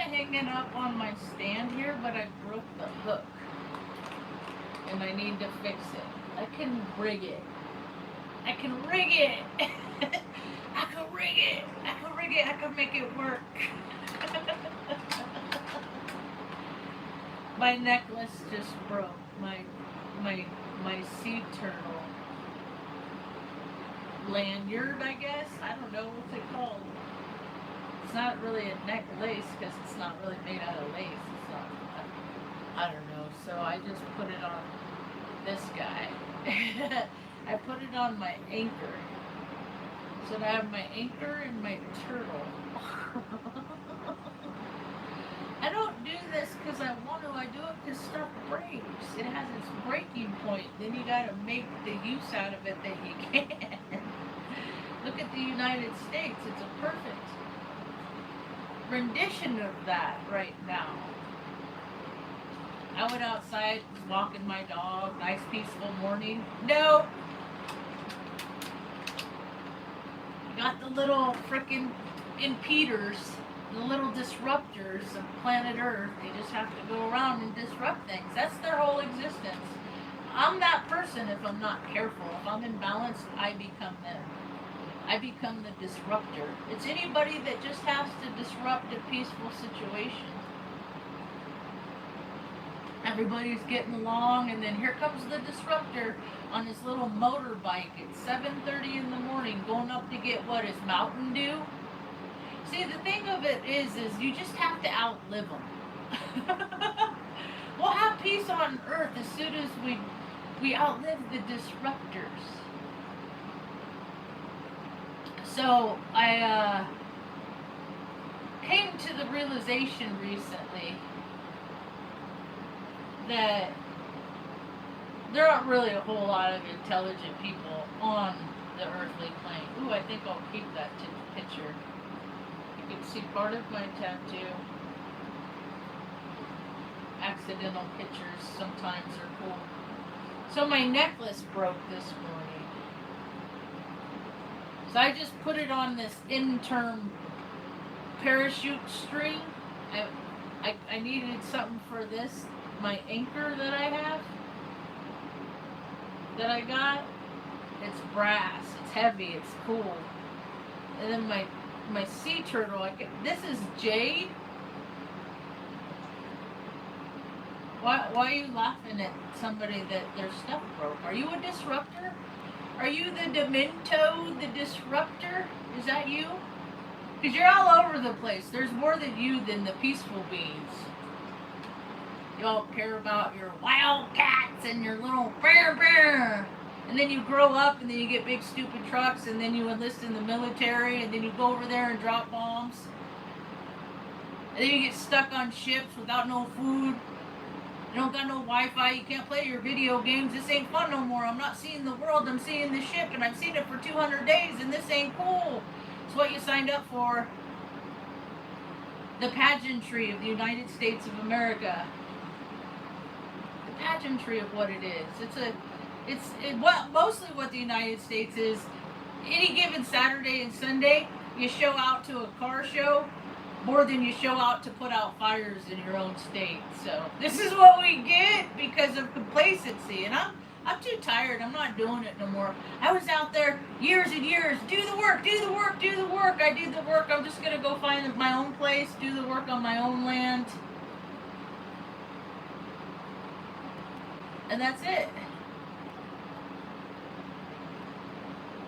hanging up on my stand here, but I broke the hook. And I need to fix it. I can rig it. I can rig it. I can rig it. I can rig it. I can make it work. My necklace just broke. My sea turtle lanyard, I guess. I don't know what's it called. It's not really a necklace because it's not really made out of lace. It's not. I don't know. So I just put it on this guy. I put it on my anchor. So I have my anchor and my turtle. I don't do this because I want to. I do it because stuff breaks. It has its breaking point. Then you got to make the use out of it that you can. Look at the United States. It's a perfect rendition of that right now. I went outside, was walking my dog. Nice peaceful morning. No. Got the little frickin' impeders. The little disruptors of planet Earth. They just have to go around and disrupt things. That's their whole existence. I'm that person if I'm not careful. If I'm imbalanced, I become them. I become the disruptor. It's anybody that just has to disrupt a peaceful situation. Everybody's getting along, and then here comes the disruptor on his little motorbike at 7:30 in the morning, going up to get what is Mountain Dew. See, the thing of it is you just have to outlive them. We'll have peace on Earth as soon as we outlive the disruptors. So I came to the realization recently that there aren't really a whole lot of intelligent people on the earthly plane. Ooh, I think I'll keep that picture. You can see part of my tattoo. Accidental pictures sometimes are cool. So my necklace broke this morning. So I just put it on this in-term parachute string. I needed something for this. My anchor that I have, that I got, it's brass, it's heavy, it's cool. And then my sea turtle, this is jade. Why are you laughing at somebody that their stuff broke? Are you a disruptor? Are you the Demento, the disruptor? Is that you? Because you're all over the place. There's more than you than the peaceful beings. Y'all care about your wildcats and your little bear. And then you grow up and then you get big stupid trucks and then you enlist in the military and then you go over there and drop bombs. And then you get stuck on ships without no food. You don't got no Wi-Fi. You can't play your video games. This ain't fun no more. I'm not seeing the world. I'm seeing the ship and I've seen it for 200 days and this ain't cool. It's what you signed up for. The pageantry of the United States of America. Pageantry of what it is. Mostly what the United States is. Any given Saturday and Sunday, you show out to a car show more than you show out to put out fires in your own state. So this is what we get because of complacency. And I'm too tired. I'm not doing it no more. I was out there years and years. Do the work, do the work, do the work. I did the work. I'm just gonna go find my own place, do the work on my own land. And that's it.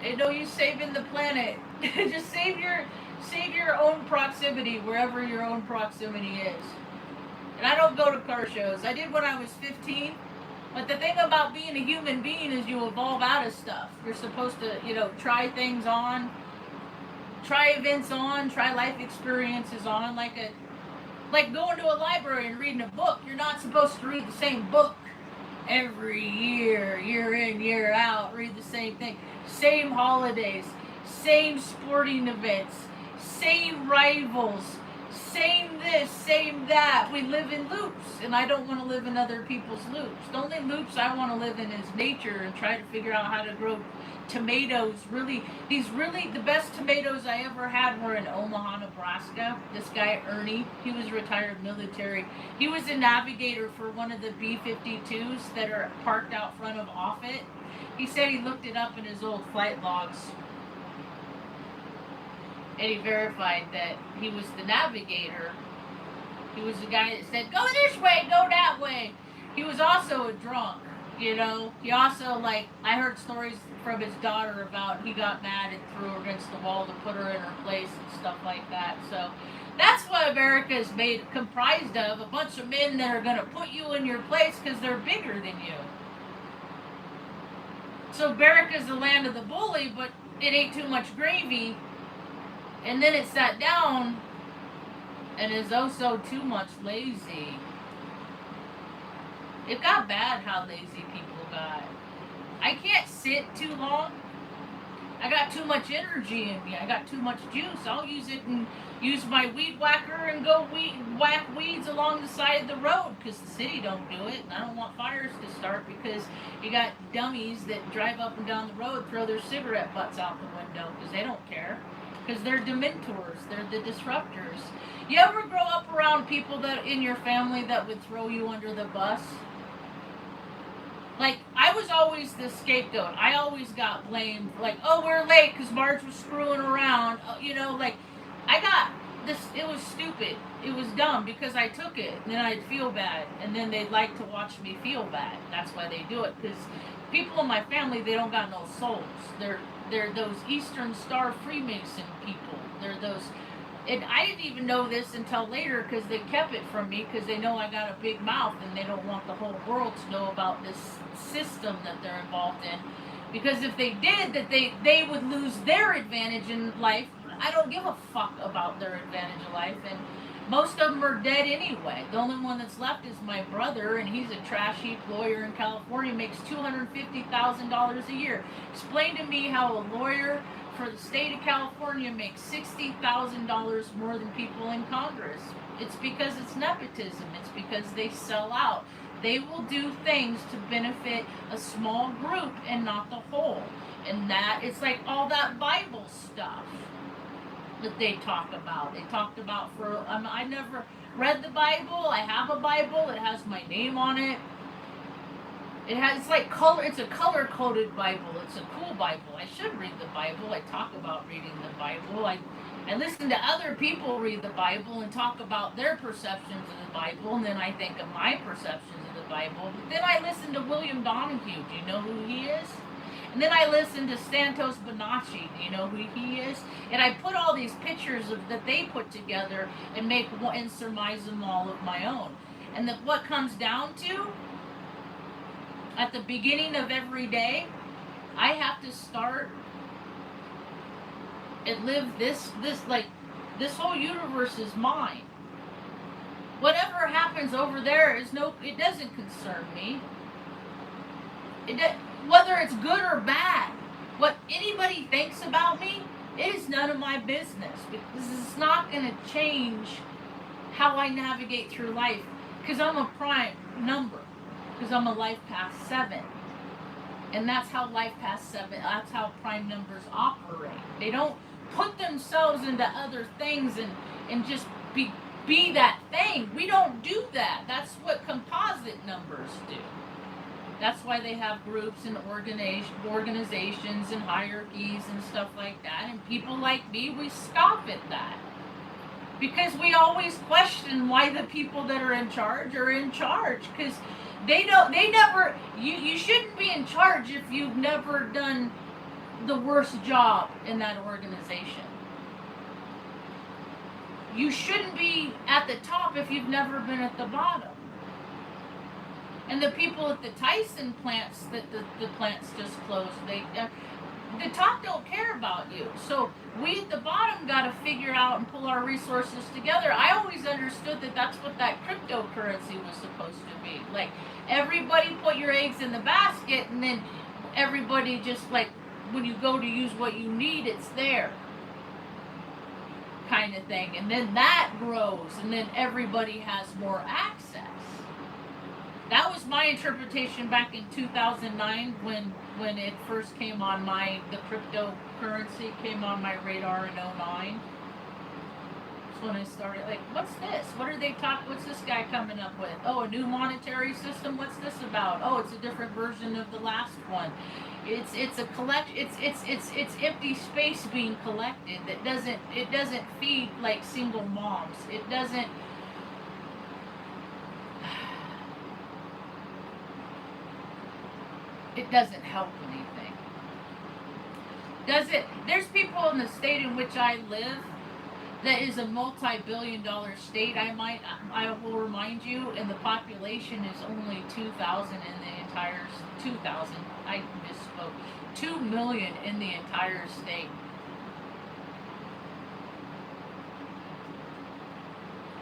Ain't no use saving the planet. Just save your own proximity wherever your own proximity is. And I don't go to car shows. I did when I was 15. But the thing about being a human being is you evolve out of stuff. You're supposed to, try things on, try events on, try life experiences on, like going to a library and reading a book. You're not supposed to read the same book every year, year in, year out, read the same thing. Same holidays, same sporting events, same rivals, same this, same that. We live in loops, and I don't want to live in other people's loops. The only loops I want to live in is nature and try to figure out how to grow tomatoes. Really, the best tomatoes I ever had were in Omaha, Nebraska. This guy, Ernie, he was retired military. He was a navigator for one of the B-52s that are parked out front of Offutt. He said he looked it up in his old flight logs. And he verified that he was the navigator. He was the guy that said, go this way, go that way. He was also a drunk, you know. He also, like, I heard stories from his daughter about he got mad and threw her against the wall to put her in her place and stuff like that. So that's what America is comprised of, a bunch of men that are going to put you in your place because they're bigger than you. So America's the land of the bully, but it ate too much gravy. And then it sat down and is also too much lazy. It got bad how lazy people got. I can't sit too long. I got too much energy in me. I got too much juice. I'll use it and use my weed whacker and go whack weeds along the side of the road because the city don't do it. And I don't want fires to start because you got dummies that drive up and down the road, throw their cigarette butts out the window because they don't care. Because they're dementors, they're the disruptors. You ever grow up around people that in your family that would throw you under the bus? Like, I was always the scapegoat. I always got blamed. Like, oh, we're late because Marge was screwing around. You know, like, I got this. It was stupid. It was dumb because I took it. And then I'd feel bad. And then they'd like to watch me feel bad. That's why they do it. Because people in my family, they don't got no souls. They're those Eastern Star Freemason people. They're those, and I didn't even know this until later because they kept it from me because they know I got a big mouth and they don't want the whole world to know about this system that they're involved in. Because if they did, that they would lose their advantage in life. I don't give a fuck about their advantage in life, and most of them are dead anyway. The only one that's left is my brother, and he's a trash heap lawyer in California, makes $250,000 a year. Explain to me how a lawyer for the state of California makes $60,000 more than people in Congress. It's because it's nepotism. It's because they sell out. They will do things to benefit a small group and not the whole. And that, it's like all that Bible stuff that they talk about. They talked about I never read the Bible. I have a Bible. It has my name on it. It's like color. It's a color-coded Bible. It's a cool Bible. I should read the Bible. I talk about reading the Bible. I listen to other people read the Bible and talk about their perceptions of the Bible, and then I think of my perceptions of the Bible. But then I listen to William Donahue. Do you know who he is? And then I listened to Santos Bonacci. Do you know who he is? And I put all these pictures that they put together and surmise them all of my own. And what comes down to, at the beginning of every day, I have to start and live this whole universe is mine. Whatever happens over there it doesn't concern me. Whether it's good or bad, what anybody thinks about me, it is none of my business, because it's not going to change how I navigate through life, because I'm a prime number, because I'm a life path 7, and that's how that's how prime numbers operate. They don't put themselves into other things and just be that thing. We don't do that. That's what composite numbers do. That's why they have groups and organizations and hierarchies and stuff like that. And people like me, we scoff at that. Because we always question why the people that are in charge are in charge. Because you shouldn't be in charge if you've never done the worst job in that organization. You shouldn't be at the top if you've never been at the bottom. And the people at the Tyson plants, the plants just closed, the top don't care about you. So we at the bottom got to figure out and pull our resources together. I always understood that that's what that cryptocurrency was supposed to be. Like, everybody put your eggs in the basket, and then everybody just, like, when you go to use what you need, it's there. kind of thing, and then that grows, and then everybody has more access. That was my interpretation back in 2009 when it first came on the cryptocurrency came on my radar in '09. When I started, like, what's this? What are they talking? What's this guy coming up with? Oh, a new monetary system. What's this about? Oh, it's a different version of the last one. It's a collect. It's empty space being collected that doesn't feed like single moms. It doesn't. It doesn't help anything. Does it? There's people in the state in which I live that is a multi-billion-dollar state. I will remind you, and the population is only 2,000 in the entire 2,000. I misspoke. 2 million in the entire state.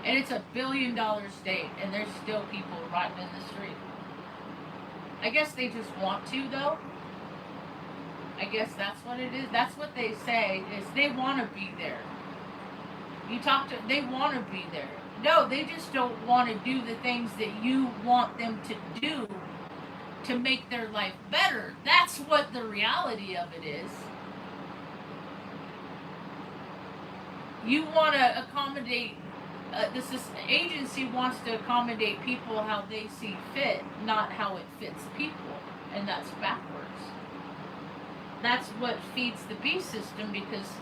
And it's a billion-dollar state, and there's still people rotting in the street. I guess they just want to, though. I guess that's what it is. That's what they say, is they want to be there. You talk to, they want to be there. No, they just don't want to do the things that you want them to do to make their life better. That's what the reality of it is. You want to accommodate, this agency wants to accommodate people how they see fit, not how it fits people. And that's backwards. That's what feeds the beast system, because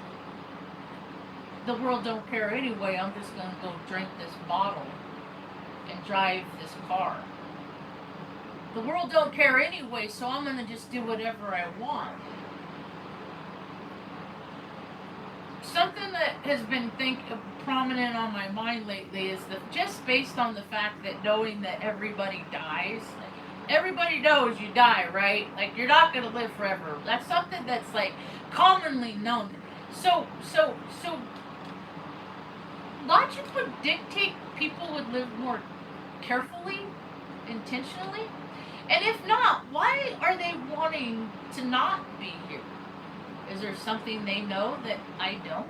the world don't care anyway. I'm just going to go drink this bottle and drive this car. The world don't care anyway, so I'm going to just do whatever I want. Something that has been prominent on my mind lately is that just based on the fact that knowing that everybody dies, everybody knows you die, right? Like, you're not going to live forever. That's something that's like commonly known. So logic would dictate people would live more carefully, intentionally. And if not, why are they wanting to not be here? Is there something they know that I don't?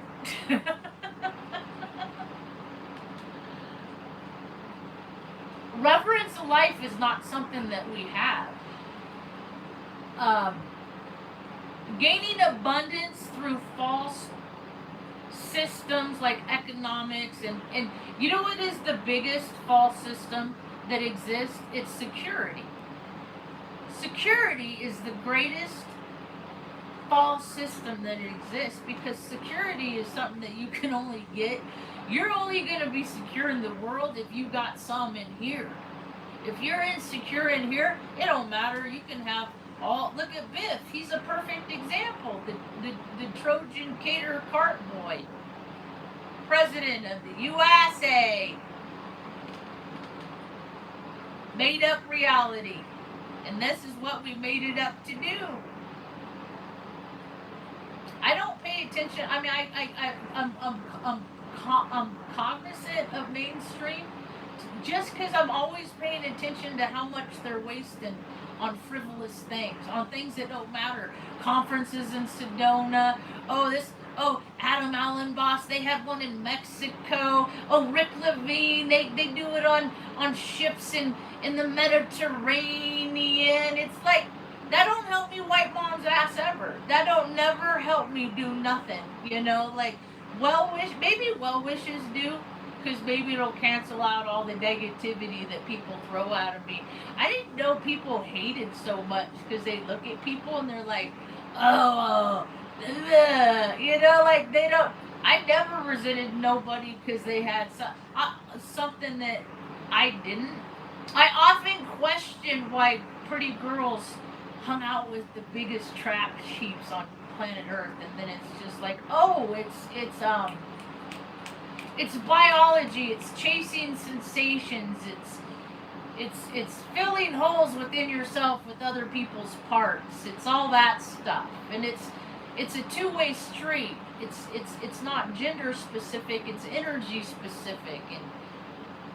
Reverence of life is not something that we have. Gaining abundance through false systems like economics and you know what is the biggest false system that exists? It's security. Security is the greatest false system that exists, because security is something that you can only get. You're only going to be secure in the world if you got some in here. If you're insecure in here, it don't matter. You can have all. Look at Biff. He's a perfect example. The Trojan cater cart boy. President of the USA. Made up reality. And this is what we made it up to do. I don't pay attention. I mean, I'm cognizant of mainstream just because I'm always paying attention to how much they're wasting on frivolous things, on things that don't matter. Conferences in Sedona. Oh, Adam Allen Boss, they had one in Mexico. Oh, Rick Levine, they do it on ships in the Mediterranean. It's like, that don't help me wipe mom's ass ever. That don't never help me do nothing. You know, like, maybe well wishes do, because maybe it'll cancel out all the negativity that people throw at me. I didn't know people hated so much, because they look at people and they're like, oh, you know, like they don't. I never resented nobody because they had something that I didn't. I often question why pretty girls hung out with the biggest trap sheeps on planet Earth, and then it's just like, oh, it's biology, it's chasing sensations, it's filling holes within yourself with other people's parts, it's all that stuff, and it's a two-way street. It's not gender specific, it's energy specific, and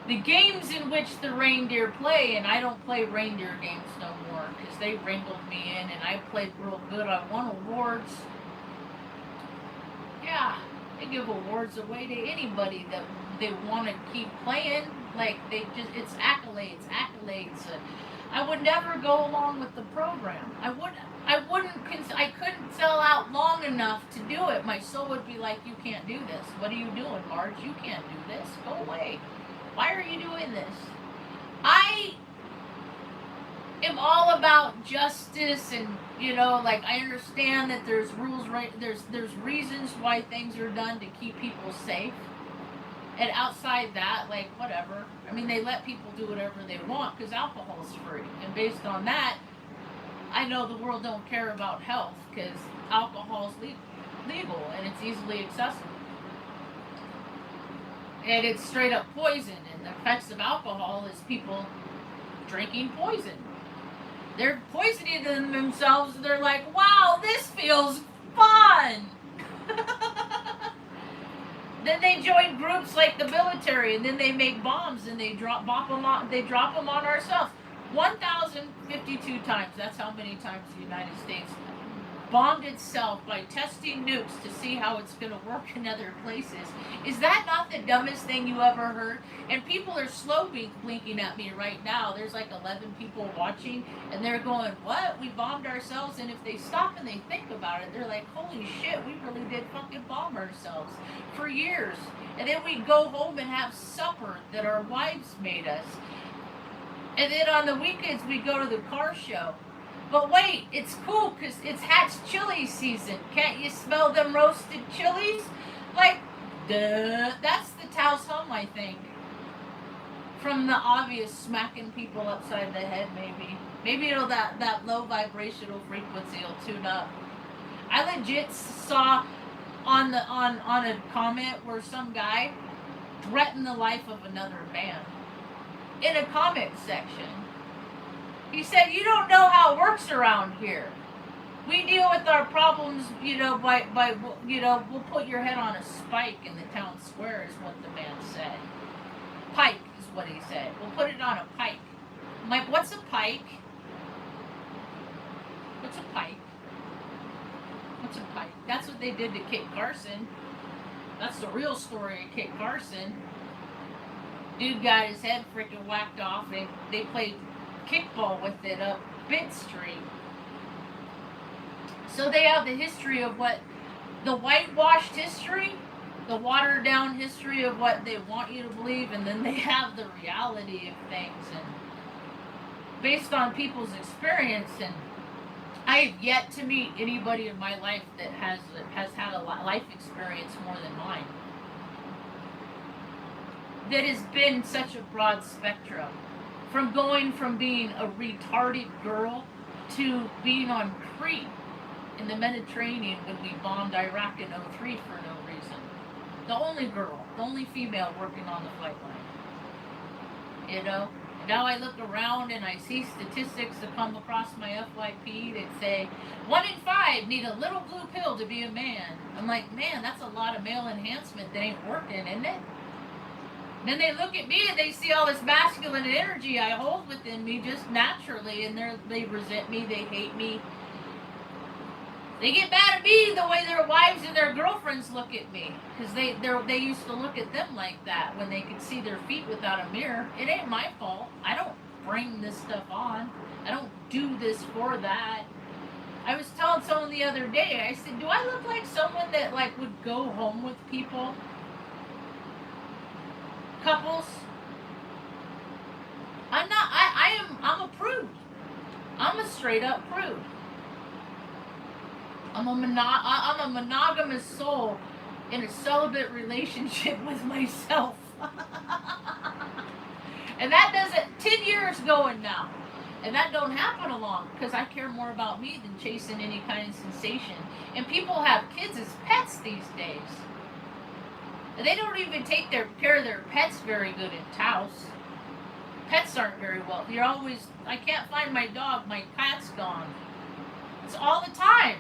the games in which the reindeer play, and I don't play reindeer games no more because they wrangled me in, and I played real good. I won awards. Yeah, They give awards away to anybody that they want to keep playing. Like it's accolades, accolades. I would never go along with the program. I wouldn't. I couldn't sell out long enough to do it. My soul would be like, "You can't do this. What are you doing, Marge? You can't do this. Go away. Why are you doing this?" I am all about justice, and like I understand that there's rules, right? There's reasons why things are done to keep people safe. And outside that, like, whatever. I mean, they let people do whatever they want because alcohol is free. And based on that, I know the world don't care about health because alcohol is legal and it's easily accessible. And it's straight up poison. And the effects of alcohol is people drinking poison. They're poisoning themselves. They're like, wow, this feels fun. Then they join groups like the military, and then they make bombs and they drop them on ourselves. 1,052 times. That's how many times the United States bombed itself by testing nukes to see how it's going to work in other places. Is that not the dumbest thing you ever heard? And people are slow blinking at me right now. There's like 11 people watching, and they're going, what? We bombed ourselves? And if they stop and they think about it, they're like, holy shit, we really did fucking bomb ourselves for years. And then we go home and have supper that our wives made us. And then on the weekends, we go to the car show. But wait, it's cool because it's Hatch chili season. Can't you smell them roasted chilies? Like, duh. That's the Taos hum, I think. From the obvious smacking people upside the head, maybe. Maybe it'll that low vibrational frequency will tune up. I legit saw on a comment where some guy threatened the life of another man in a comment section. He said, you don't know how it works around here. We deal with our problems, by we'll put your head on a spike in the town square is what the man said. Pike is what he said. We'll put it on a pike. I'm like, what's a pike? What's a pike? What's a pike? That's what they did to Kit Carson. That's the real story of Kit Carson. Dude got his head freaking whacked off. They played kickball with it up Bit Street. So they have the history of what the whitewashed history, the watered down history of what they want you to believe, and then they have the reality of things and based on people's experience. And I have yet to meet anybody in my life that has had a life experience more than mine that has been such a broad spectrum. From going from being a retarded girl to being on Crete in the Mediterranean when we bombed Iraq in 2003 for no reason. The only girl, the only female working on the flight line. Now I look around and I see statistics that come across my FYP that say 1 in 5 need a little blue pill to be a man. I'm like, man, that's a lot of male enhancement that ain't working, isn't it? Then they look at me and they see all this masculine energy I hold within me just naturally, and they resent me, they hate me. They get mad at me the way their wives and their girlfriends look at me, because they used to look at them like that when they could see their feet without a mirror. It ain't my fault. I don't bring this stuff on. I don't do this for that. I was telling someone the other day, I said, do I look like someone that would go home with people? Couples. I'm not. I'm a prude. I'm a straight up prude. I'm a monogamous soul in a celibate relationship with myself. And that doesn't 10 years going now. And that don't happen along because I care more about me than chasing any kind of sensation. And people have kids as pets these days. They don't even take care of their pets very good in Taos. Pets aren't very well. I can't find my dog. My cat's gone. It's all the time.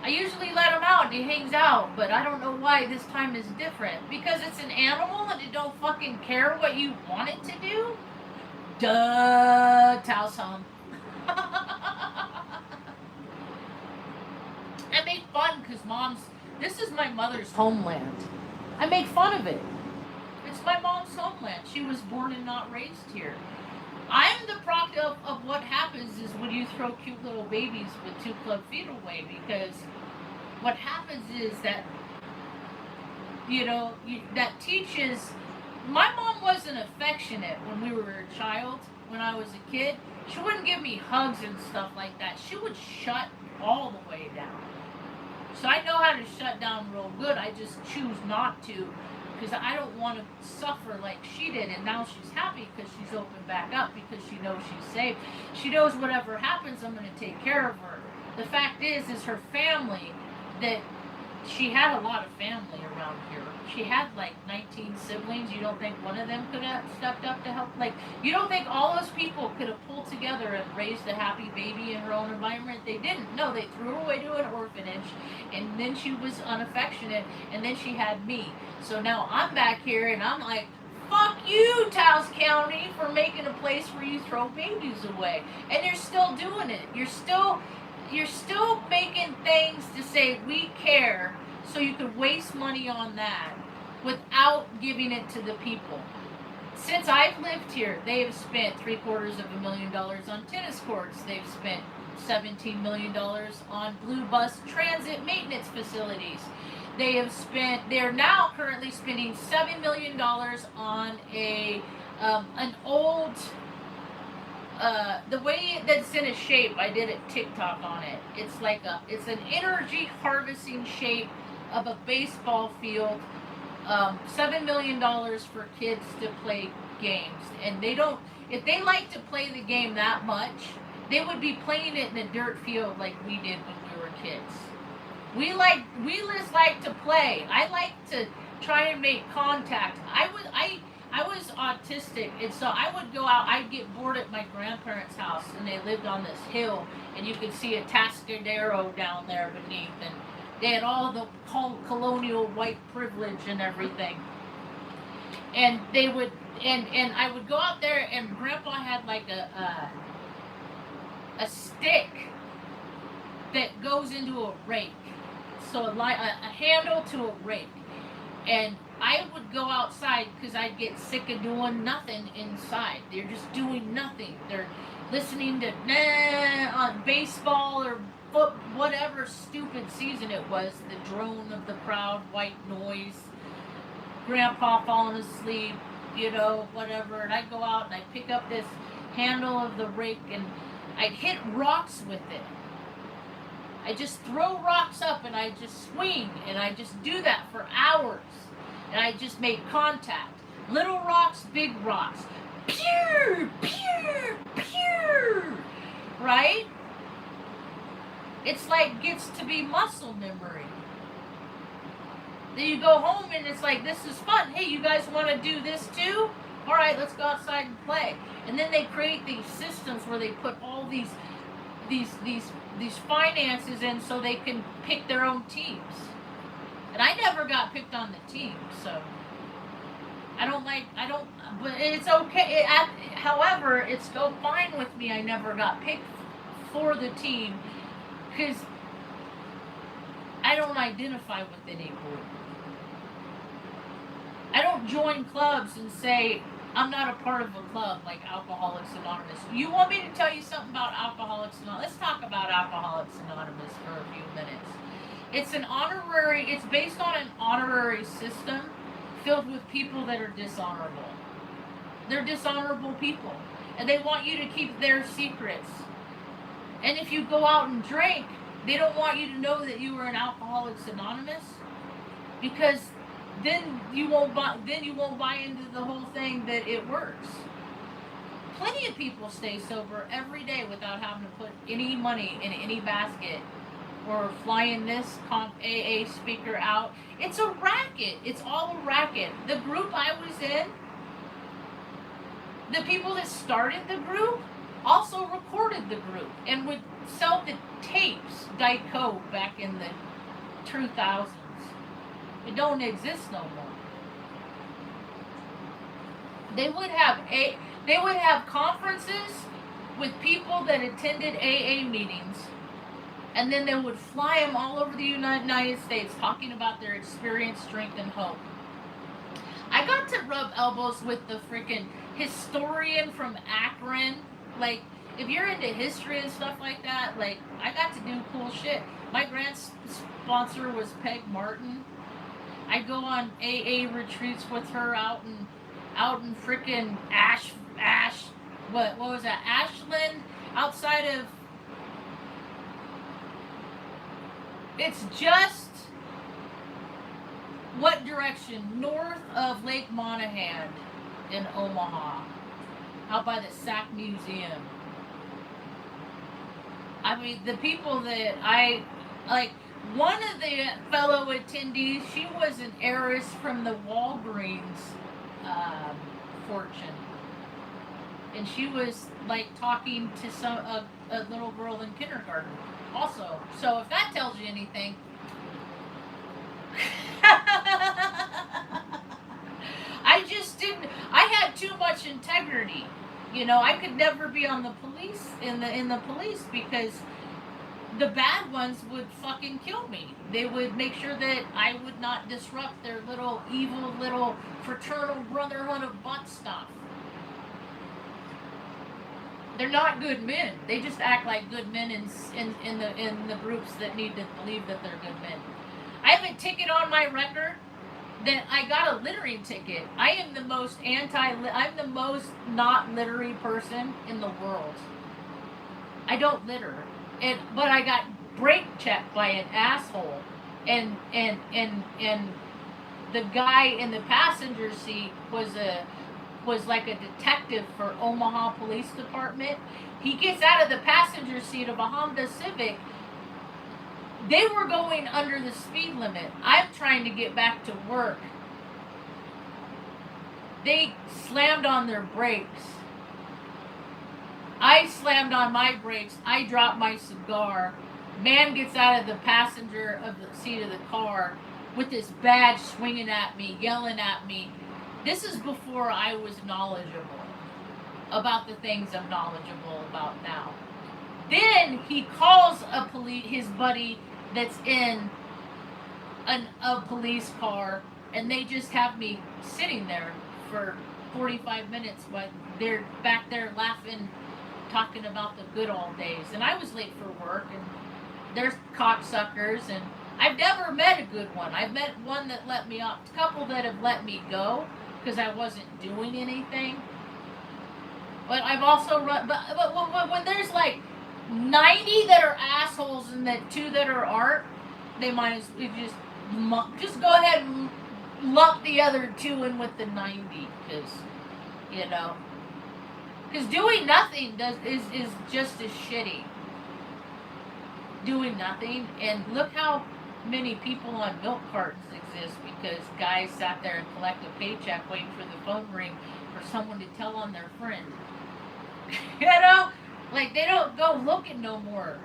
I usually let him out and he hangs out, but I don't know why this time is different. Because it's an animal and it don't fucking care what you want it to do? Duh, Taos hum. I make fun because moms, This is my mother's homeland. I make fun of it. It's my mom's homeland. She was born and not raised here. I'm the product of what happens is when you throw cute little babies with 2 club feet away, because what happens is that, that teaches. My mom wasn't affectionate when we were a child, when I was a kid. She wouldn't give me hugs and stuff like that. She would shut all the way down. So I know how to shut down real good. I just choose not to, because I don't want to suffer like she did. And now she's happy because she's opened back up, because she knows she's safe. She knows whatever happens, I'm going to take care of her. The fact is her family, that she had a lot of family around here. She had like 19 siblings. You don't think one of them could have stepped up to help? Like, you don't think all those people could have pulled together and raised a happy baby in her own environment? They didn't. No, they threw her away to an orphanage, and then she was unaffectionate, and then she had me. So now I'm back here, and I'm like, fuck you, Taos County, for making a place where you throw babies away. And you're still doing it. You're still making things to say we care, so you could waste money on that without giving it to the people. Since I've lived here, they have spent $750,000 on tennis courts. They've spent $17 million on blue bus transit maintenance facilities. They're now currently spending $7 million on an old, the way that's in a shape, I did a TikTok on it. It's an energy harvesting shape of a baseball field. $7 million for kids to play games, and if they like to play the game that much, they would be playing it in a dirt field like we did when we were kids. We just like to play. I like to try and make contact. I was autistic, and so I would go out. I'd get bored at my grandparents' house, and they lived on this hill, and you could see a Tascadero down there beneath, and they had all the colonial white privilege and everything. And they would, and I would go out there, and Grandpa had like a stick that goes into a rake. So a handle to a rake. And I would go outside because I'd get sick of doing nothing inside. They're just doing nothing. They're listening to on baseball or whatever stupid season it was, the drone of the crowd, white noise, Grandpa falling asleep, whatever. And I'd go out and I'd pick up this handle of the rake, and I'd hit rocks with it. I just throw rocks up, and I just swing, and I just do that for hours. And I just make contact. Little rocks, big rocks. Pew, pew, pew. Right? It's like gets to be muscle memory. Then you go home and it's like, this is fun. Hey, you guys want to do this too? All right, let's go outside and play. And then they create these systems where they put all these finances in so they can pick their own teams. And I never got picked on the team, so but it's okay. However, it's still fine with me. I never got picked for the team, because I don't identify with any group. I don't join clubs and say, I'm not a part of a club like Alcoholics Anonymous. You want me to tell you something about Alcoholics Anonymous? Let's talk about Alcoholics Anonymous for a few minutes. It's based on an honorary system filled with people that are dishonorable. They're dishonorable people, and they want you to keep their secrets. And if you go out and drink, they don't want you to know that you were in Alcoholics Anonymous, because then you won't buy into the whole thing that it works. Plenty of people stay sober every day without having to put any money in any basket or flying this AA speaker out. It's a racket. It's all a racket. The group I was in, the people that started the group also recorded the group and would sell the tapes, Dico, back in the 2000s. It don't exist no more. They would have conferences with people that attended AA meetings And then they would fly them all over the United States talking about their experience, strength, and hope. I got to rub elbows with the freaking historian from Akron. Like, if you're into history and stuff like that, like, I got to do cool shit. My grant sponsor was Peg Martin. I go on AA retreats with her out in freaking what was that? Ashland, outside of. It's just what direction? North of Lake Monaghan in Omaha, out by the Sac Museum. I mean, the people that I like. One of the fellow attendees, she was an heiress from the Walgreens fortune, and she was like talking to a little girl in kindergarten. Also, so if that tells you anything, I just didn't. I had too much integrity. You know, I could never be on the police in the police because the bad ones would fucking kill me. They would make sure that I would not disrupt their little evil little fraternal brotherhood of butt stuff. They're not good men. They just act like good men in the groups that need to believe that they're good men. I have a ticket on my record that I got a littering ticket. I am the most I'm the most not littery person in the world. I don't litter. But I got brake checked by an asshole, and the guy in the passenger seat was like a detective for Omaha Police Department. He gets out of the passenger seat of a Honda Civic. They were going under the speed limit. I'm trying to get back to work. They slammed on their brakes. I slammed on my brakes. I dropped my cigar. Man gets out of the passenger of the seat of the car with this badge swinging at me, yelling at me. This is before I was knowledgeable about the things I'm knowledgeable about now. Then he calls his buddy that's in a police car, and they just have me sitting there for 45 minutes while they're back there laughing, talking about the good old days. And I was late for work, and there's cocksuckers, and I've never met a good one. I've met one that let me off, a couple that have let me go because I wasn't doing anything. But I've also run, but when there's like 90 that are assholes and that 2 that aren't, they might as well just go ahead and lump the other 2 in with the 90, because, you know, because doing nothing is just as shitty. Doing nothing, and look how many people on milk cartons exist because guys sat there and collect a paycheck waiting for the phone ring for someone to tell on their friend. You know? Like, they don't go looking no more.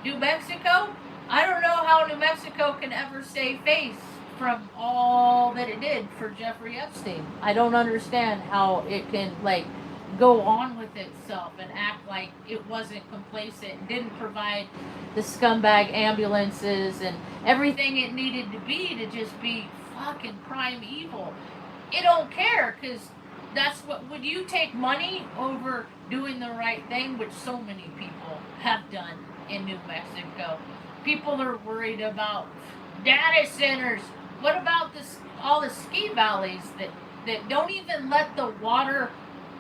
New Mexico? I don't know how New Mexico can ever save face from all that it did for Jeffrey Epstein. I don't understand how it can, like, go on with itself and act like it wasn't complacent and didn't provide the scumbag ambulances and everything it needed to be to just be fucking prime evil. It don't care, because that's what, would you take money over doing the right thing, which so many people have done in New Mexico? People are worried about data centers. What about all the ski valleys that don't even let the water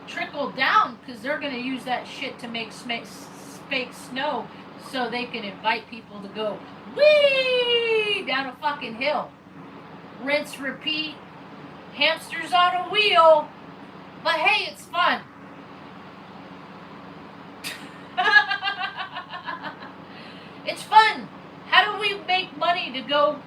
trickle down, because they're going to use that shit to make fake snow so they can invite people to go whee down a fucking hill. Rinse, repeat. Hamsters on a wheel. But hey, it's fun. It's fun. How do we make money to go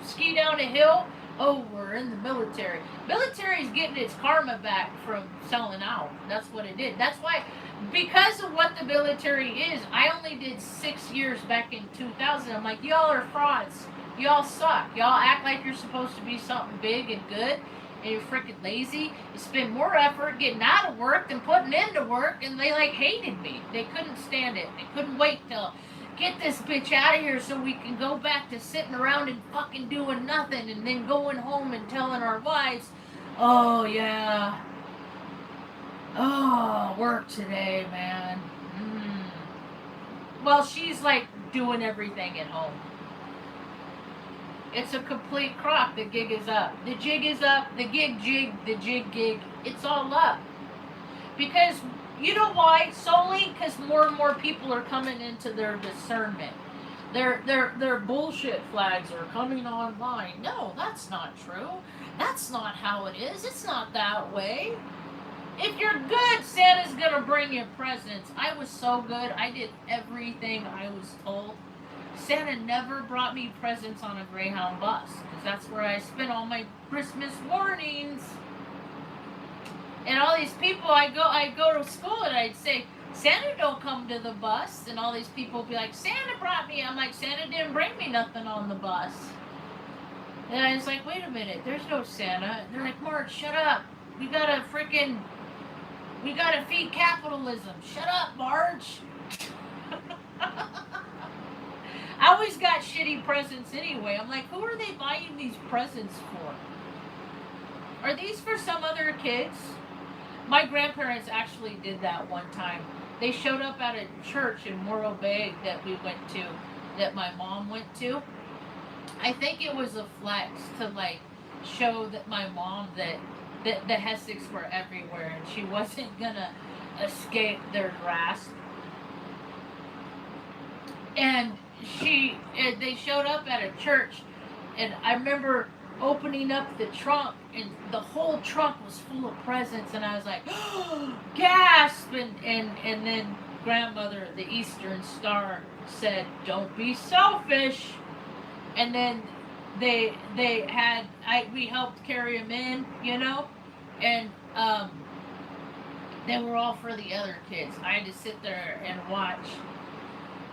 ski down a hill? Oh, we're in the military. Military's getting its karma back from selling out. That's what it did. That's why, because of what the military is, I only did 6 years back in 2000. I'm like, y'all are frauds. Y'all suck. Y'all act like you're supposed to be something big and good, and you're freaking lazy. You spend more effort getting out of work than putting into work, and they like hated me. They couldn't stand it. They couldn't wait till get this bitch out of here so we can go back to sitting around and fucking doing nothing and then going home and telling our wives, oh yeah, oh, work today, man. Well, she's like doing everything at home. It's a complete crock. The gig is up. The jig is up. The gig, the jig. It's all up. Because, you know why? Solely because more and more people are coming into their discernment. Their bullshit flags are coming online. No, that's not true. That's not how it is. It's not that way. If you're good, Santa's gonna bring you presents. I was so good. I did everything I was told. Santa never brought me presents on a Greyhound bus, because that's where I spent all my Christmas mornings. And all these people, I'd go to school and I'd say, Santa don't come to the bus. And all these people would be like, Santa brought me. I'm like, Santa didn't bring me nothing on the bus. And I was like, wait a minute, there's no Santa. And they're like, Marge, shut up. We gotta feed capitalism. Shut up, Marge. I always got shitty presents anyway. I'm like, who are they buying these presents for? Are these for some other kids? My grandparents actually did that one time. They showed up at a church in Morro Bay that we went to, that my mom went to. I think it was a flex to like show that my mom that the Hessicks were everywhere and she wasn't gonna escape their grasp. And they showed up at a church, and I remember opening up the trunk, and the whole trunk was full of presents, and I was like, oh, gasp! And then grandmother, the Eastern Star, said, don't be selfish. And then we helped carry them in, you know, and they were all for the other kids. I had to sit there and watch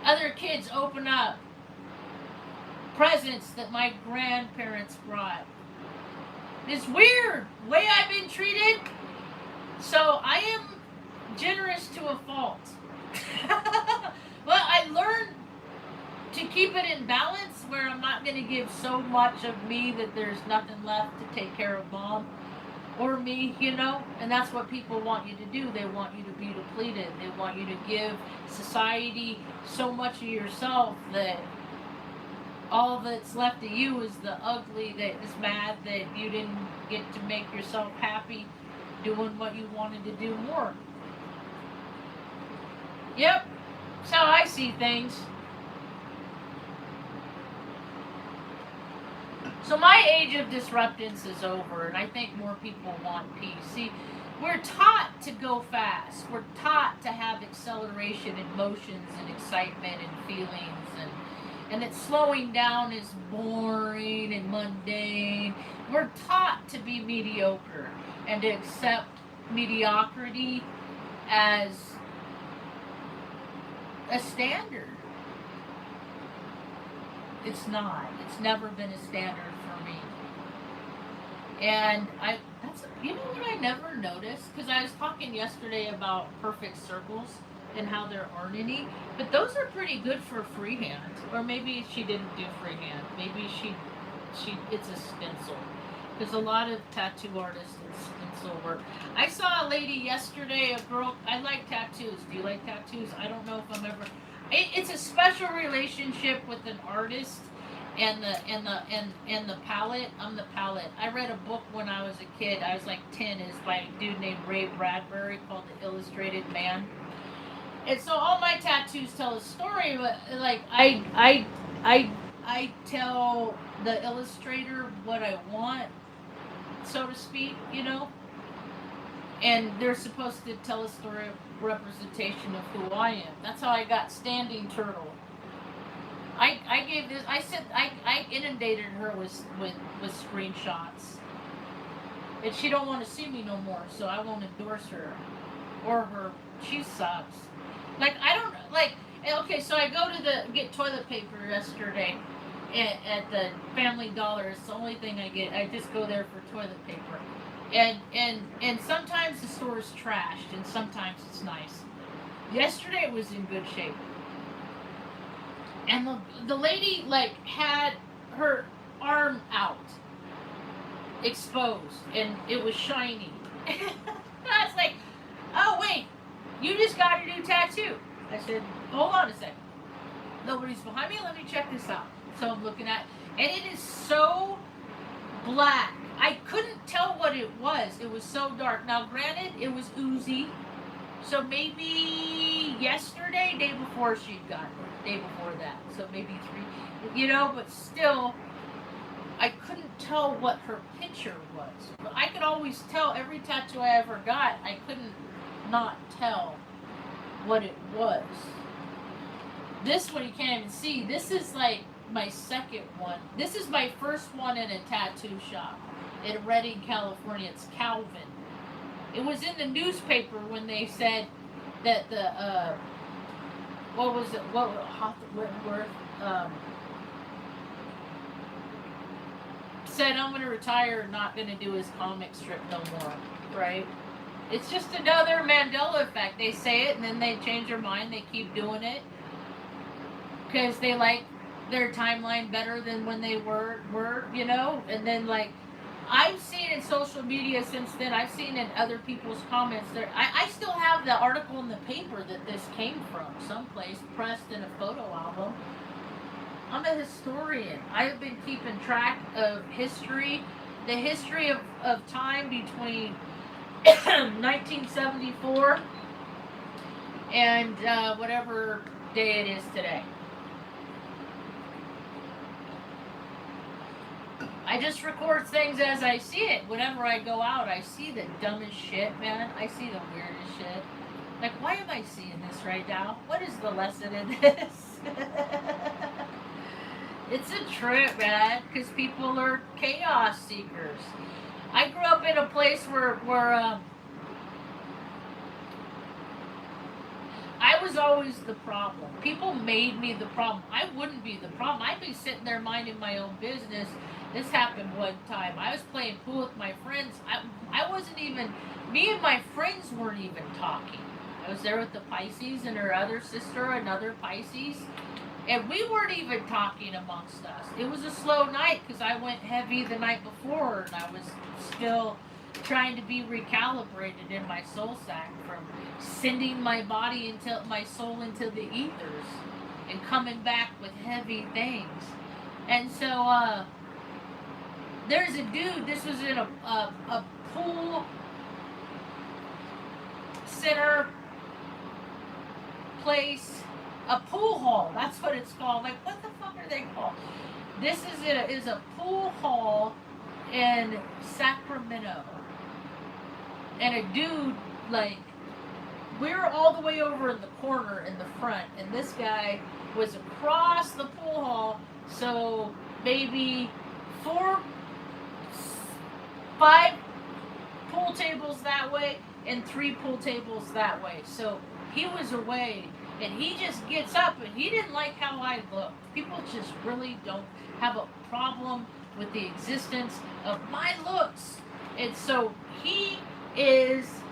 other kids open up presents that my grandparents brought. It's weird the way I've been treated. So I am generous to a fault. But I learned to keep it in balance where I'm not going to give so much of me that there's nothing left to take care of mom or me, you know. And that's what people want you to do. They want you to be depleted. They want you to give society so much of yourself that all that's left of you is the ugly that is mad that you didn't get to make yourself happy doing what you wanted to do more. Yep, that's how I see things. So my age of disruptance is over, and I think more people want peace. See, we're taught to go fast. We're taught to have acceleration in motions and excitement and feelings, and that slowing down is boring and mundane. We're taught to be mediocre and to accept mediocrity as a standard. It's not. It's never been a standard for me. And you know what I never noticed? Because I was talking yesterday about perfect circles and how there aren't any. But those are pretty good for freehand. Or maybe she didn't do freehand. Maybe it's a stencil. There's a lot of tattoo artists and stencil work. I saw a lady yesterday, a girl. I like tattoos. Do you like tattoos? I don't know if I'm ever. It's a special relationship with an artist and the palette. I'm the palette. I read a book when I was a kid. I was like 10. It's by a dude named Ray Bradbury called The Illustrated Man. And so all my tattoos tell a story, but like I tell the illustrator what I want, so to speak, you know. And they're supposed to tell a story of representation of who I am. That's how I got Standing Turtle. I gave this. I said I inundated her with screenshots, and she don't want to see me no more. So I won't endorse her or her. She sucks. Like I don't like. Okay, so I go to get toilet paper yesterday at the Family Dollar. It's the only thing I get. I just go there for toilet paper. And sometimes the store is trashed, and sometimes it's nice. Yesterday it was in good shape. And the lady like had her arm out, exposed, and it was shiny. I was like, oh wait, you just got a new tattoo. I said, hold on a second. Nobody's behind me. Let me check this out. So I'm looking at, and it is so black. I couldn't tell what it was. It was so dark. Now, granted, it was oozy. So maybe yesterday, day before she'd gotten it, day before that. So maybe 3, but still, I couldn't tell what her picture was. But I could always tell every tattoo I ever got, I couldn't not tell what it was. This one you can't even see. This is like my second one. This is my first one in a tattoo shop in Redding, California. It's Calvin. It was in the newspaper when they said that the what was it? What Whitworth said, I'm going to retire, not going to do his comic strip no more, right? It's just another Mandela effect. They say it and then they change their mind. They keep doing it because they like their timeline better than when they were, and then like I've seen in social media since then, I've seen in other people's comments there. I still have the article in the paper that this came from, someplace pressed in a photo album. I'm a historian. I've been keeping track of history, the history of time between 1974 and whatever day it is today. I just record things as I see it. Whenever I go out, I see the dumbest shit, man. I see the weirdest shit. Like, why am I seeing this right now? What is the lesson in this? It's a trip, man, because people are chaos seekers. I grew up in a place where I was always the problem. People made me the problem. I wouldn't be the problem. I'd be sitting there minding my own business. This happened one time. I was playing pool with my friends. I wasn't even, me and my friends weren't even talking. I was there with the Pisces and her other sister, another Pisces, and we weren't even talking amongst us. It was a slow night because I went heavy the night before and I was still trying to be recalibrated in my soul sack from sending my soul into the ethers and coming back with heavy things. And so, there's a dude, this was in a pool center place, a pool hall, that's what it's called. Like, what the fuck are they called? This is a pool hall in Sacramento. And a dude, like, we're all the way over in the corner in the front, and this guy was across the pool hall, so maybe 5 pool tables that way and 3 pool tables that way. So he was away and he just gets up and he didn't like how I looked. People just really don't have a problem with the existence of my looks. And so he is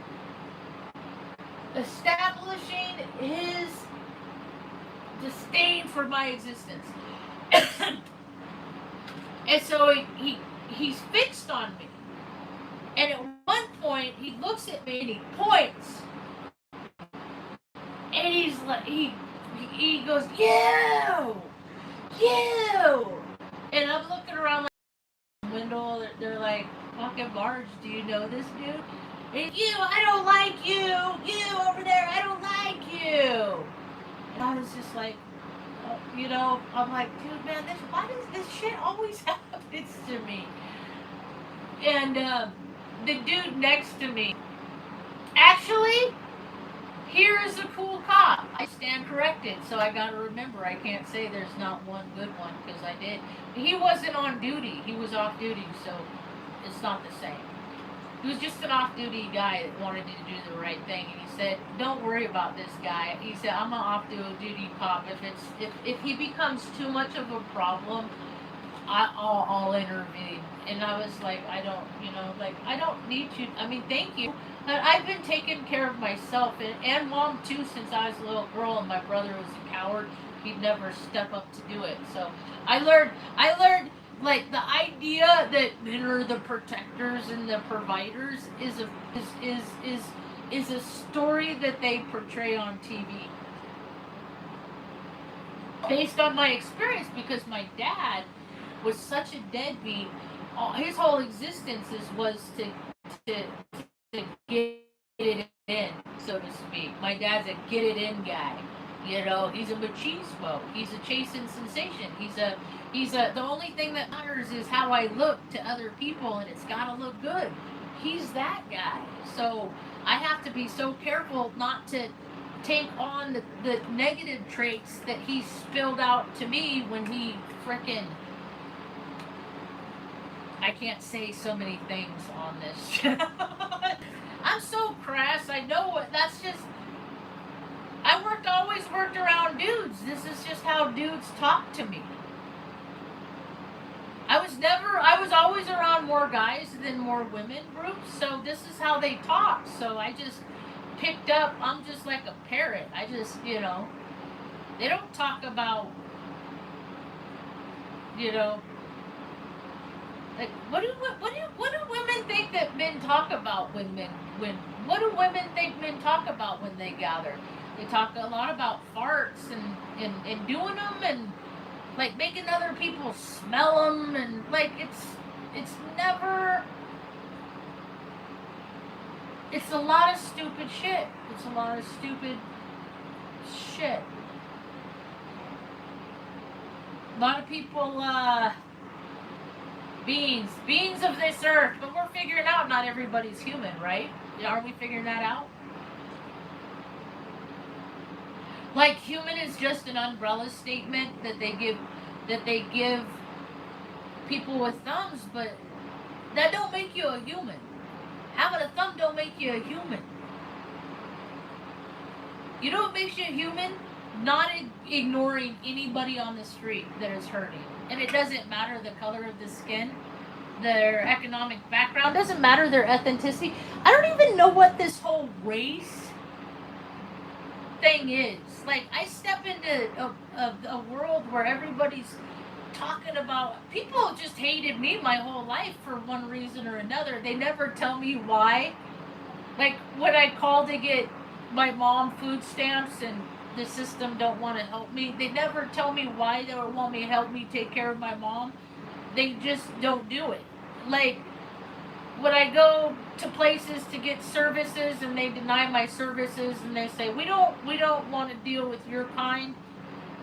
establishing his disdain for my existence. And so he's fixed on me. And at one point, he looks at me and he points. And he's like, he goes, you! And I'm looking around like the window. They're like, fucking Marge, do you know this dude? And I don't like you! You over there, I don't like you! And I was just like, I'm like, dude, man, why does this shit always happens to me? And the dude next to me, actually, here is a cool cop. I stand corrected, so I gotta remember, I can't say there's not one good one, because I did. He wasn't on duty, he was off duty, so it's not the same. He was just an off-duty guy that wanted to do the right thing, and he said, don't worry about this guy. He said, I'm an off-duty cop. If he becomes too much of a problem, I'll intervene. And I was like, I don't need you. I mean, thank you. But I've been taking care of myself and mom too since I was a little girl and my brother was a coward. He'd never step up to do it. So I learned like the idea that men are the protectors and the providers is a story that they portray on TV. Based on my experience, because my dad was such a deadbeat. His whole existence was to to get it in, so to speak. My dad's a get it in guy. You know, he's a machismo. He's a chasing sensation. He's a. The only thing that matters is how I look to other people, and it's got to look good. He's that guy. So I have to be so careful not to take on the negative traits that he spilled out to me when he frickin' I can't say so many things on this. I'm so crass. I know what. That's just. Always worked around dudes. This is just how dudes talk to me. I was always around more guys than more women groups, so this is how they talk. So I just picked up, I'm just like a parrot. I just, they don't talk about, like, what do women think that men talk about when what do women think men talk about when they gather? They talk a lot about farts and doing them and like making other people smell them and like it's never. It's a lot of stupid shit. It's a lot of stupid shit. A lot of people, beings of this earth, but we're figuring out not everybody's human, right? Are we figuring that out? Like human is just an umbrella statement that they give people with thumbs, but that don't make you a human. Having a thumb don't make you a human. You know what makes you a human? Not ignoring anybody on the street that is hurting. And it doesn't matter the color of the skin, their economic background, doesn't matter their ethnicity. I don't even know what this whole race thing is. Like, I step into a world where everybody's talking about, people just hated me my whole life for one reason or another. They never tell me why. Like, when I call to get my mom food stamps and the system don't want to help me, they never tell me why they don't want me to help me take care of my mom. They just don't do it. Like, when I go to places to get services and they deny my services and they say, we don't want to deal with your kind,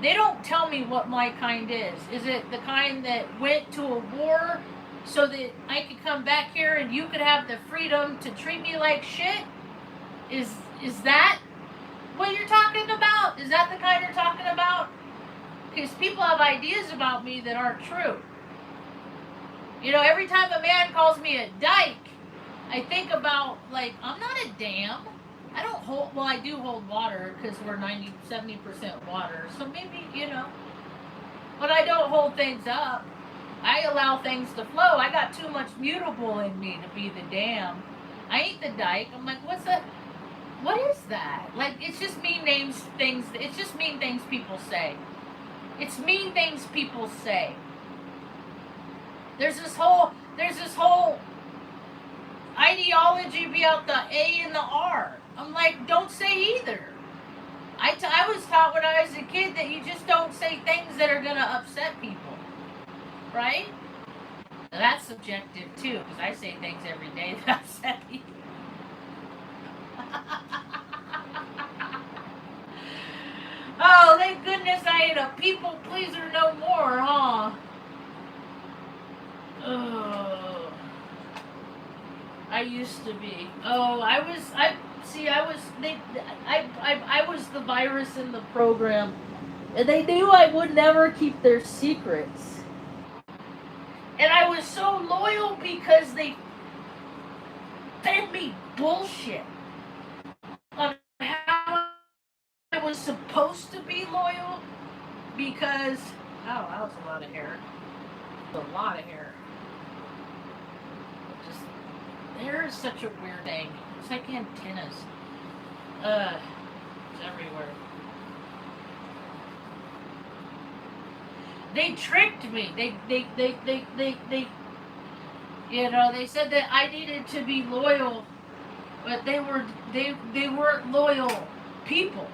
they don't tell me what my kind is. Is it the kind that went to a war so that I could come back here and you could have the freedom to treat me like shit? Is that what you're talking about? Is that the kind you're talking about? Because people have ideas about me that aren't true. Every time a man calls me a dyke, I think about, like, I'm not a dam. I don't hold, well, I do hold water because we're 70% water. So maybe, but I don't hold things up. I allow things to flow. I got too much mutable in me to be the dam. I ain't the dyke. I'm like, what is that? Like, it's just mean things, it's just mean things people say. It's mean things people say. There's this whole ideology about the A and the R. I'm like, don't say either. I was taught when I was a kid that you just don't say things that are going to upset people. Right? Now, that's subjective too, because I say things every day that upset people. Oh, thank goodness I ain't a people pleaser no more, huh? Oh, I used to be. Oh, I was the virus in the program. And they knew I would never keep their secrets. And I was so loyal because they fed me bullshit on how I was supposed to be loyal because, oh, that was a lot of hair. A lot of hair. Hair is such a weird thing. It's like antennas. It's everywhere. They tricked me. They you know, they said that I needed to be loyal, but they weren't loyal people.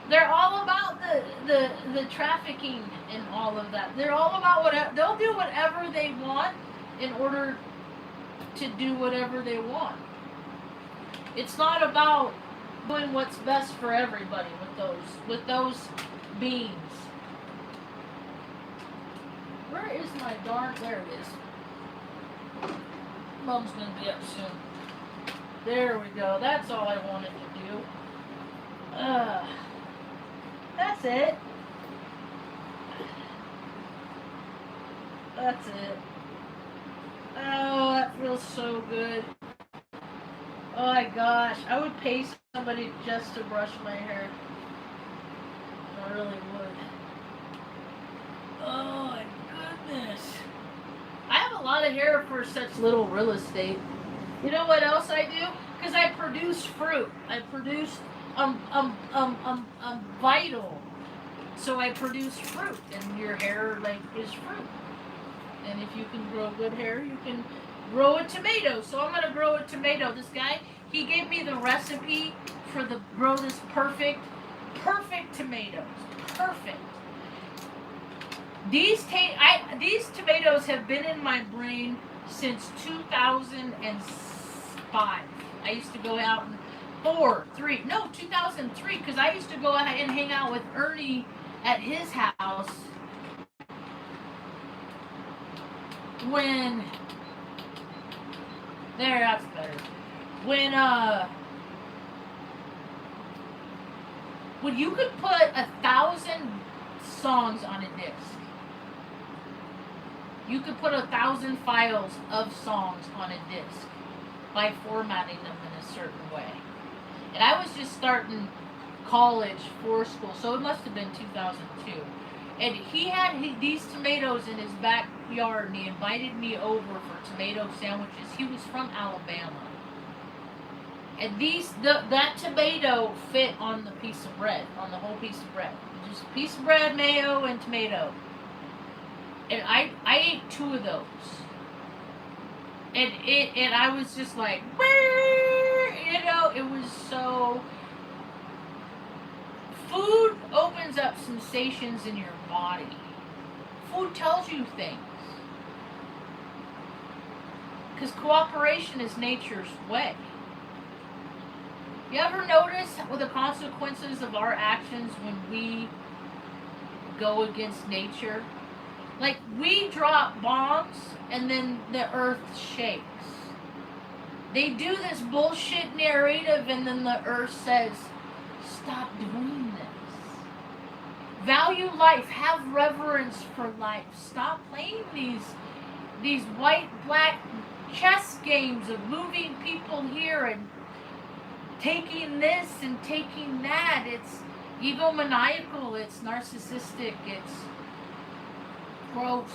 They're all about the trafficking and all of that. They're all about whatever. They'll do whatever they want in order to do whatever they want. It's not about doing what's best for everybody with those beings. Where is my darn? There it is. Mom's gonna be up soon. There we go. That's all I wanted to do. That's it. That's it. Oh, that feels so good. Oh my gosh, I would pay somebody just to brush my hair. I really would. Oh my goodness. I have a lot of hair for such little real estate. You know what else I do? Because I produce fruit. I produce vital. So I produce fruit, and your hair is fruit. And if you can grow good hair, you can grow a tomato. So I'm gonna grow a tomato. This guy, he gave me the recipe for grow this perfect tomatoes. Perfect. These tomatoes have been in my brain since 2005. I used to go out and 2003, because I used to go out and hang out with Ernie at his house when that's better. When you could put 1,000 songs on a disc. You could put 1,000 files of songs on a disc by formatting them in a certain way. And I was just starting college for school, so it must have been 2002. And he had these tomatoes in his backyard, and he invited me over for tomato sandwiches. He was from Alabama. And that tomato fit on the piece of bread, on the whole piece of bread. Just a piece of bread, mayo, and tomato. And I ate 2 of those. And I was just like, you know, it was so... Food opens up sensations in your body. Food tells you things. Because cooperation is nature's way. You ever notice the consequences of our actions when we go against nature? Like, we drop bombs and then the earth shakes. They do this bullshit narrative and then the earth says, stop doing this. Value life. Have reverence for life. Stop playing these white-black chess games of moving people here and taking this and taking that. It's egomaniacal. It's narcissistic. It's gross.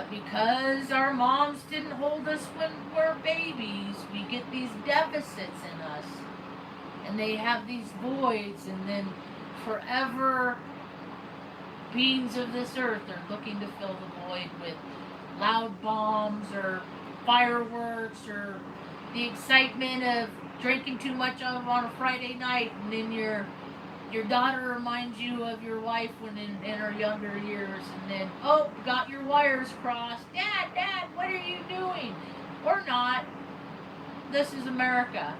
Because our moms didn't hold us when we're babies, we get these deficits in us. And they have these voids, and then forever beings of this earth are looking to fill the void with loud bombs or fireworks or the excitement of drinking too much on a Friday night, and then your daughter reminds you of your wife when in her younger years, and then, oh, got your wires crossed. Dad, what are you doing? Or not. This is America.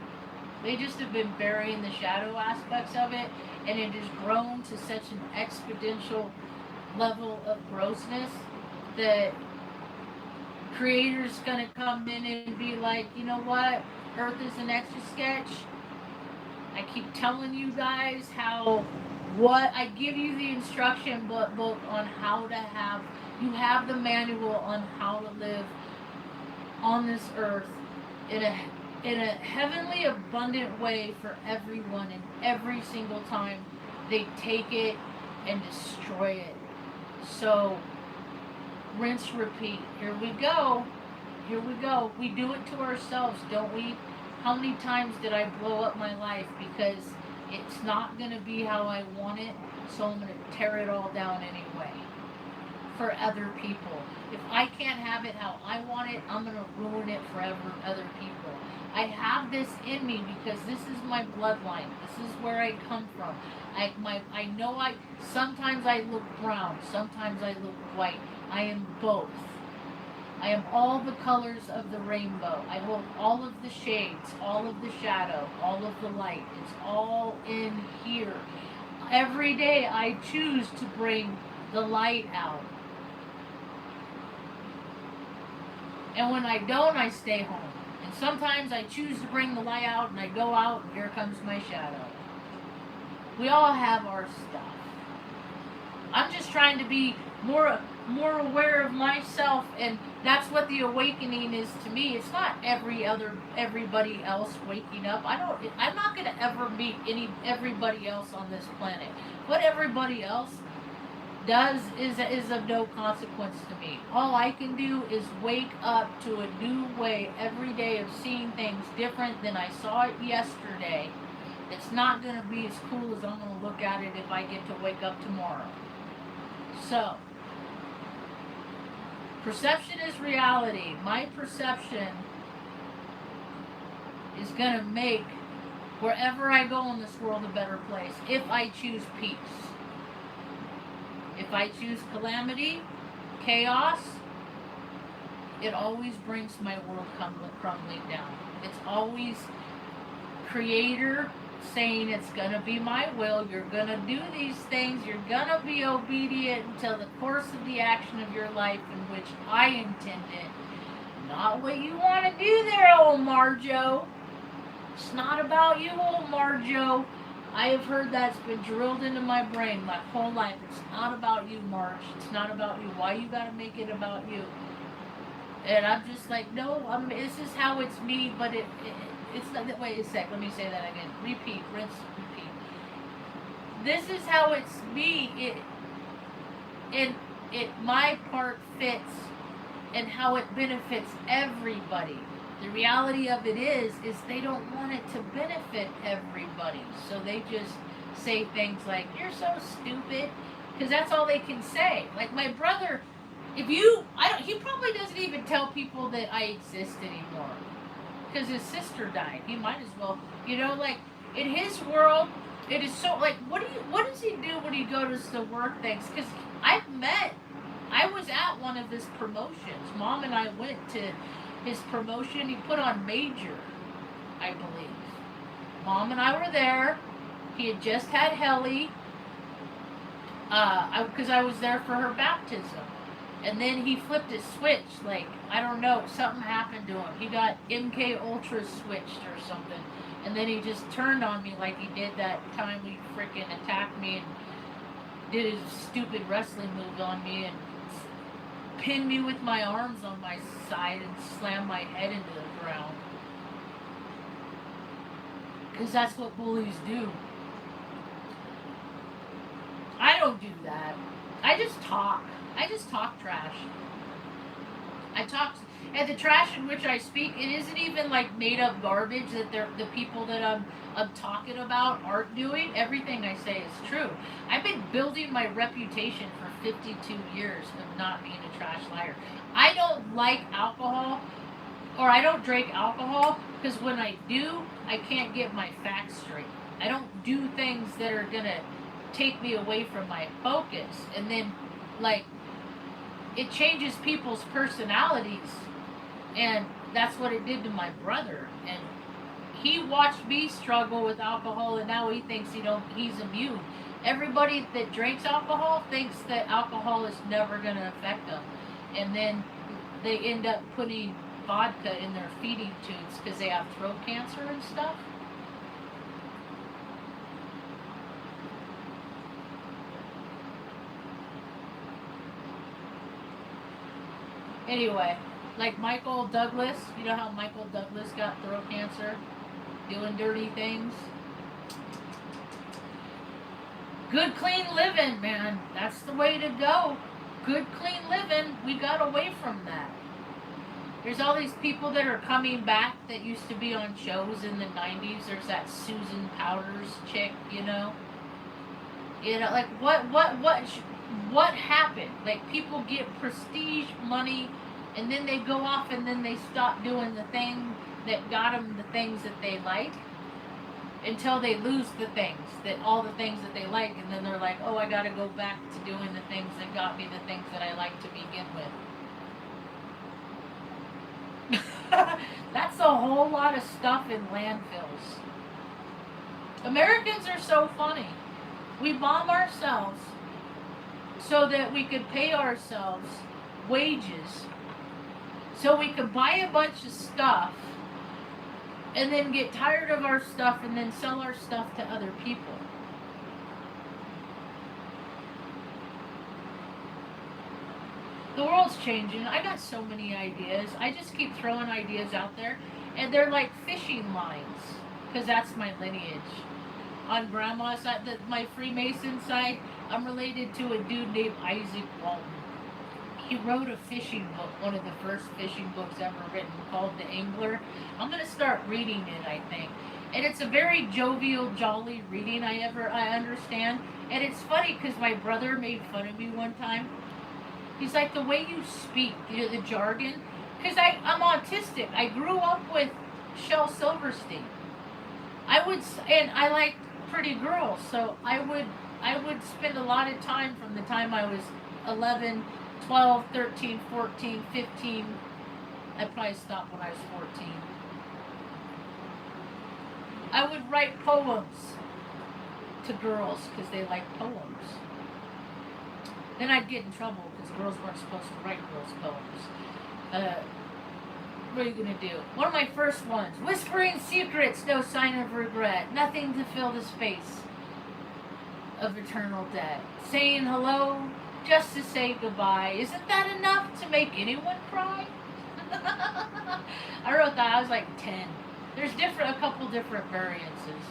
They just have been burying the shadow aspects of it, and it has grown to such an exponential level of grossness that creators gonna come in and be like, you know what? Earth is an Etch-a-Sketch. I keep telling you guys I give you the instruction book on how to you have the manual on how to live on this earth in a heavenly abundant way for everyone, and every single time they take it and destroy it. So, rinse, repeat. Here we go. We do it to ourselves, don't we? How many times did I blow up my life because It's not going to be how I want it, so I'm going to tear it all down anyway for other people. If I can't have it how I want it, I'm going to ruin it for other people. I have this in me because this is my bloodline. This is where I come from. I know sometimes I look brown, sometimes I look white. I am both. I am all the colors of the rainbow. I hold all of the shades, all of the shadow, all of the light. It's all in here. Every day I choose to bring the light out. And when I don't, I stay home. And sometimes I choose to bring the light out and I go out and here comes my shadow. We all have our stuff. I'm just trying to be more aware of myself, and that's what the awakening is to me. It's not everybody else waking up. I'm not going to ever meet everybody else on this planet. What everybody else does is of no consequence to me. All I can do is wake up to a new way every day of seeing things different than I saw it yesterday. It's not going to be as cool as I'm going to look at it if I get to wake up tomorrow. So, perception is reality. My perception is going to make wherever I go in this world a better place if I choose peace. If I choose calamity, chaos, it always brings my world crumbling down. It's always Creator saying it's going to be my will, you're going to do these things, you're going to be obedient until the course of the action of your life in which I intended. Not what you want to do there, old Marjo. It's not about you, old Marjo. I have heard that's been drilled into my brain my whole life. It's not about you, Marge. It's not about you. Why you got to make it about you? And I'm just like, no, this is how it's me, but it's not. Wait a sec, let me say that again. Repeat, rinse, repeat. This is how it's me. My part fits and how it benefits everybody. The reality of it is they don't want it to benefit everybody. So they just say things like, you're so stupid, because that's all they can say. Like my brother, he probably doesn't even tell people that I exist anymore. Because his sister died. He might as well, like in his world, it is so like, what does he do when he goes to work things? Because I was at one of his promotions. Mom and I went to his promotion. He put on major, I believe. Mom and I were there. He had just had heli. Because I was there for her baptism. And then he flipped his switch, like, I don't know, something happened to him. He got MK Ultra switched or something. And then he just turned on me like he did that time he freaking attacked me and did his stupid wrestling move on me and pinned me with my arms on my side and slammed my head into the ground. Because that's what bullies do. I don't do that. I just talk. I just talk trash. I talk, and the trash in which I speak, it isn't even like made up garbage that the people that I'm talking about aren't doing. Everything I say is true. I've been building my reputation for 52 years of not being a trash liar. I don't like alcohol, or I don't drink alcohol, because when I do, I can't get my facts straight. I don't do things that are gonna take me away from my focus, and then like it changes people's personalities, and that's what it did to my brother. And he watched me struggle with alcohol, and now he thinks he's immune. Everybody that drinks alcohol thinks that alcohol is never going to affect them, and then they end up putting vodka in their feeding tubes because they have throat cancer and stuff. Anyway, like Michael Douglas, you know how Michael Douglas got throat cancer? Doing dirty things. Good, clean living, man. That's the way to go. Good, clean living. We got away from that. There's all these people that are coming back that used to be on shows in the 90s. There's that Susan Powders chick, you know. Like what happened? Like people get prestige, money, and then they go off and then they stop doing the thing that got them the things that they like until they lose all the things that they like, and then they're like, oh, I got to go back to doing the things that got me the things that I like to begin with. That's a whole lot of stuff in landfills. Americans are so funny. We bomb ourselves so that we could pay ourselves wages, so we could buy a bunch of stuff and then get tired of our stuff and then sell our stuff to other people. The world's changing. I got so many ideas. I just keep throwing ideas out there, and they're like fishing lines, because that's my lineage. On Grandma's side, my Freemason side, I'm related to a dude named Isaac Walton. He wrote a fishing book, one of the first fishing books ever written, called The Angler. I'm going to start reading it, I think. And it's a very jovial, jolly reading I understand. And it's funny because my brother made fun of me one time. He's like, the way you speak, the jargon. Because I'm autistic. I grew up with Shel Silverstein. And I like pretty girls. So I would spend a lot of time from the time I was 11, 12, 13, 14, 15. I probably stopped when I was 14. I would write poems to girls because they like poems. Then I'd get in trouble because girls weren't supposed to write girls' poems. What are you going to do? One of my first ones. Whispering secrets, no sign of regret. Nothing to fill the space of eternal debt. Saying hello just to say goodbye. Isn't that enough to make anyone cry? I wrote that. I was like 10. There's a couple different variances.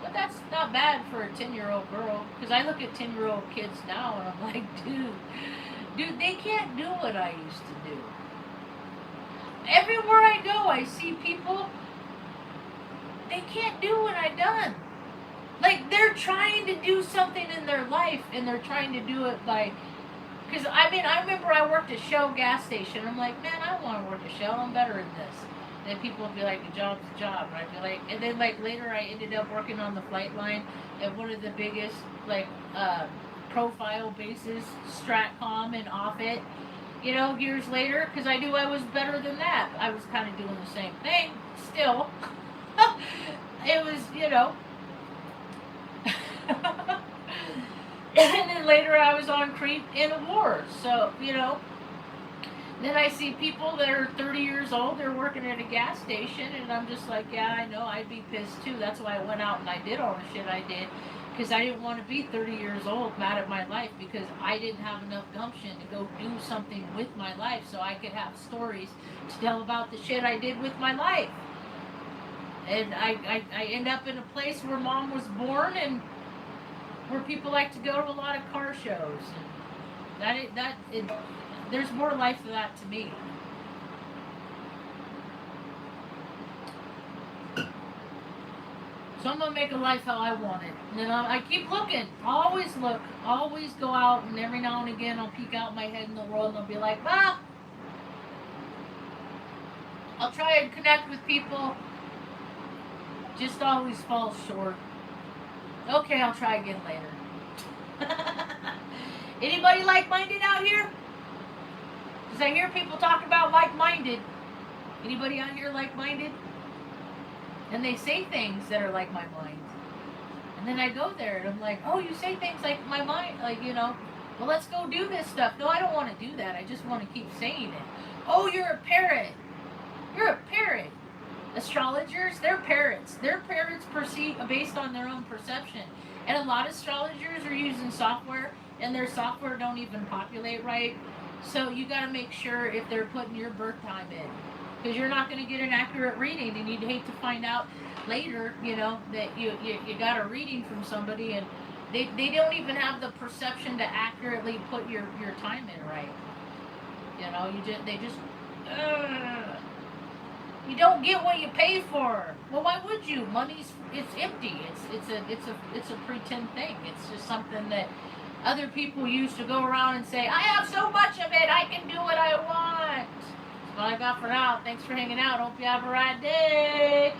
But that's not bad for a 10-year-old girl. Because I look at 10-year-old kids now and I'm like, dude, they can't do what I used to do. Everywhere I go, I see people, they can't do what I done. Like, they're trying to do something in their life, and they're trying to do it by, because, I remember I worked at Shell gas station. I'm like, man, I don't want to work at Shell. I'm better at this. And then people would be like, a job's a job. And I'd be like, and then, like, later I ended up working on the flight line at one of the biggest, like, profile bases, Stratcom and Offutt. Years later, because I knew I was better than that. I was kind of doing the same thing still. It was, and then later I was on Creep in a war. So, then I see people that are 30 years old, they're working at a gas station, and I'm just like, yeah, I know, I'd be pissed too. That's why I went out and I did all the shit I did. Because I didn't want to be 30 years old mad at my life because I didn't have enough gumption to go do something with my life so I could have stories to tell about the shit I did with my life. And I end up in a place where Mom was born and where people like to go to a lot of car shows. And there's more life to that to me. So I'm going to make a life how I want it. And then I keep looking. Always look. Always go out. And every now and again I'll peek out my head in the world and I'll be like, I'll try and connect with people. Just always falls short. Okay, I'll try again later. Anybody like-minded out here? Because I hear people talk about like-minded. Anybody out here like-minded? And they say things that are like my mind. And then I go there and I'm like, oh, you say things like my mind, like, well, let's go do this stuff. No, I don't want to do that. I just want to keep saying it. Oh, you're a parrot. You're a parrot. Astrologers, they're parrots. They're parrots based on their own perception. And a lot of astrologers are using software, and their software don't even populate right. So you got to make sure if they're putting your birth time in. Because you're not going to get an accurate reading, and you'd hate to find out later, that you got a reading from somebody, and they don't even have the perception to accurately put your time in right. You don't get what you pay for. Well, why would you? It's empty. It's a pretend thing. It's just something that other people use to go around and say, I have so much of it, I can do what I want. That's what I got for now. Thanks for hanging out. Hope you have a right day.